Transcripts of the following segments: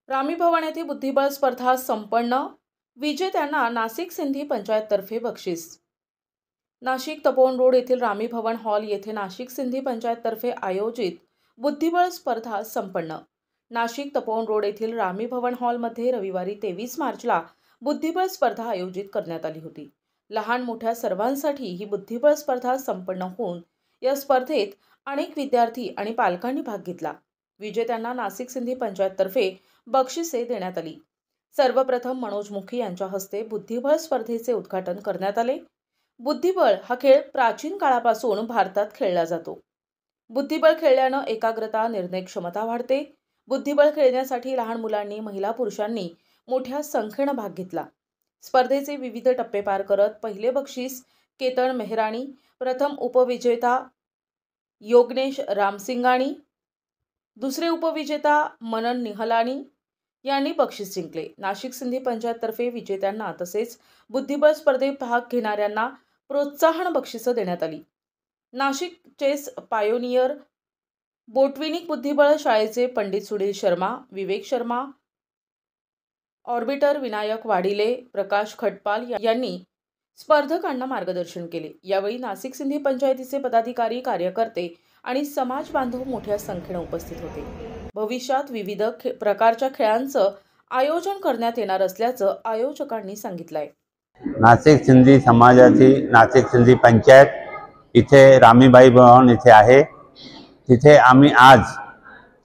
रामी भवन येथे बुद्धिबळ स्पर्धा संपन्न, विजेत्यांना नाशिक सिंधी पंचायततर्फे बक्षीस। नाशिक तपोवन रोड येथील रामी भवन हॉल येथे नाशिक सिंधी पंचायततर्फे आयोजित बुद्धिबळ स्पर्धा संपन्न। नाशिक तपोवन रोड येथील रामी भवन हॉलमध्ये रविवारी 23 मार्चला बुद्धिबळ स्पर्धा आयोजित करण्यात आली होती। लहान मोठ्या सर्वांसाठी ही बुद्धिबळ स्पर्धा संपन्न होऊन या स्पर्धेत अनेक विद्यार्थी आणि पालकांनी भाग घेतला। विजेत्यांना नाशिक सिंधी पंचायततर्फे बक्षिसे देण्यात आली। सर्वप्रथम मनोज मुखी यांच्या हस्ते बुद्धिबळ स्पर्धेचे उद्घाटन करण्यात आले। बुद्धिबळ हा खेळ प्राचीन काळापासून भारतात खेळला जातो। बुद्धिबळ खेळल्याने एकाग्रता, निर्णय क्षमता वाढते। बुद्धिबळ खेळण्यासाठी लहान मुलांनी, महिला, पुरुषांनी मोठ्या संख्येने भाग घेतला। स्पर्धेचे विविध टप्पे पार करत पहिले बक्षीस केतन मेहराणी, प्रथम उपविजेता योगनेश रामसिंगाणी, दुसरे उपविजेता मनन निहलानी यांनी बक्षीस जिंकले। नाशिक सिंधी पंचायततर्फे विजेत्यांना तसेच बुद्धिबळ स्पर्धेत भाग घेणाऱ्यांना प्रोत्साहन बक्षिसे देण्यात आली। नाशिक चेस पायोनियर बोटविनिक बुद्धिबळ शाळेचे पंडित सुनील शर्मा, विवेक शर्मा, ऑर्बिटर विनायक वाडिले, प्रकाश खटपाल यांनी स्पर्धकांना मार्गदर्शन केले। यावेळी नाशिक सिंधी पंचायतीचे पदाधिकारी, कार्यकर्ते आणि समाज बांधव मोठ्या संख्येने उपस्थित होते। भविष्यात विविध प्रकारच्या खेळांचं आयोजन करण्यात येणार असल्याचं आयोजकांनी सांगितलंय। नाशिक सिंधी समाजाची नाशिक सिंधी पंचायत इथे रामीबाई भवन इथे आहे। तिथे आम्ही आज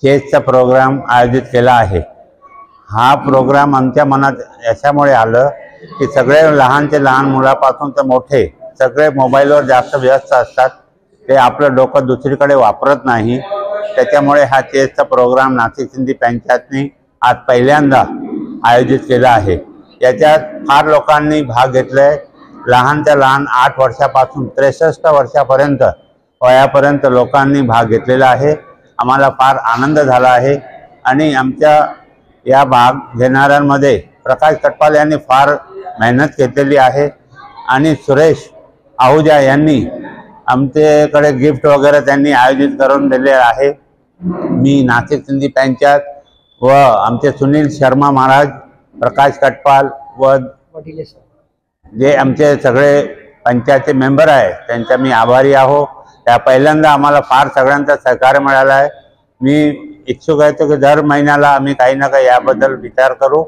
चेसचा प्रोग्राम आयोजित केला आहे। हा प्रोग्राम आमच्या मनात याच्यामुळे आलं की सगळे लहान ते लहान मुलापासून ते मोठे सगळे मोबाईलवर जास्त व्यस्त असतात। ते आपलं डोकं दुसरीकडे वापरत नाही। त्याच्यामुळे हा चेसचा प्रोग्राम नाशिक सिंधी पंचायतने आज पहिल्यांदा आयोजित केला आहे। याच्यात फार लोकांनी भाग घेतलाय। लहान ते लहान 8 वर्षापासून 63 वर्षापर्यंत वयापर्यंत लोकांनी भाग घेतलेला आहे। आम्हाला फार आनंद झाला आहे आणि आमच्या या भाग घेणाऱ्यांमध्ये प्रकाश खटपाल यांनी फार मेहनत घेतलेली आहे आणि सुरेश आहुजा यांनी आमच्याकडे गिफ्ट वगैरे त्यांनी आयोजित करून दिले आहे। मी नाशिक सिंधी पंचायत व आमचे सुनील शर्मा महाराज, प्रकाश खटपाल व जे आमचे सगळे पंचायतचे मेंबर आहे त्यांचा मी आभारी आहो। त्या पहिल्यांदा आम्हाला फार सगळ्यांचा सहकार्य मिळाला आहे। मी इच्छुक आहे की दर महिन्याला आम्ही काही ना काही याबद्दल विचार करू।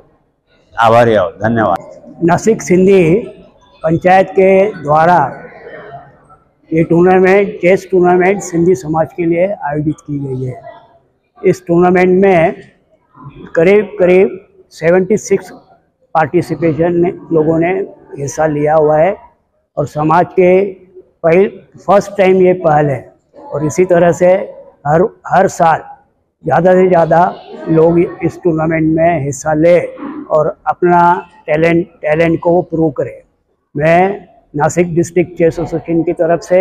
आभारी आहो, धन्यवाद। नासिक सिंधी पंचायत के द्वारा ये टूर्नामेंट, चेस टूर्नामेंट सिंधी समाज के लिए आयोजित की गई है। इस टूर्नामेंट में करीब 76 पार्टिसिपेशन लोगों ने हिस्सा लिया हुआ है और समाज के फर्स्ट टाइम ये पहल है। और इसी तरह से हर साल ज़्यादा से ज़्यादा लोग इस टूर्नामेंट में हिस्सा ले और अपना टैलेंट को प्रूव करें। मैं नासिक डिस्ट्रिक्ट चेस एसोसिएशन की तरफ से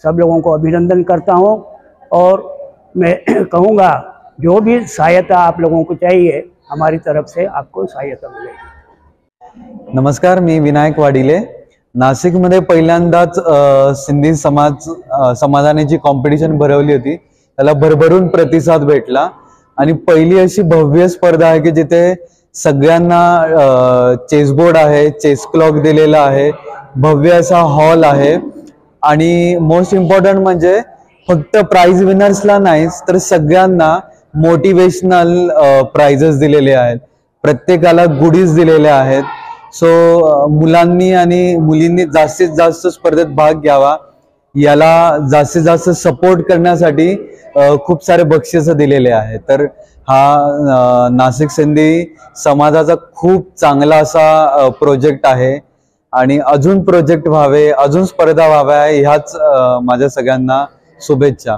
सब लोगों को अभिनंदन करता हूं और मैं कहूँगा जो भी सहायता आप लोगों को चाहिए हमारी तरफ से आपको सहायता मिलेगी। नमस्कार, मी विनायक वाडिले। नाशिकमध्ये पहिल्यांदाच सिंधी समाजाने जी कॉम्पिटिशन भरवली होती त्याला भरभरून प्रतिसाद भेटला आणि पहिली अशी भव्य स्पर्धा आहे की जिथे सगळ्यांना चेसबोर्ड आहे, चेस क्लॉक दिलेला आहे, भव्य असा हॉल आहे आणि मोस्ट इम्पॉर्टंट म्हणजे फक्त प्राइज विनर्सला नाही तर सगळ्यांना मोटिवेशनल प्राइजेस दिलेले आहेत, प्रत्येकाला गुडीज दिलेल्या आहेत। सो मुलांनी आणि मुलींनी जास्तीत जास्त स्पर्धेत भाग घ्यावा, याला जास्तीत जास्त सपोर्ट करण्यासाठी खूप सारे बक्षीस दिलेले आहेत। तर हा नाशिक सिंधी समाजाचा खूप चांगला असा प्रोजेक्ट आहे आणि अजून प्रोजेक्ट व्हावे, अजून स्पर्धा व्हाव्या ह्याच माझ्या सगळ्यांना शुभेच्छा।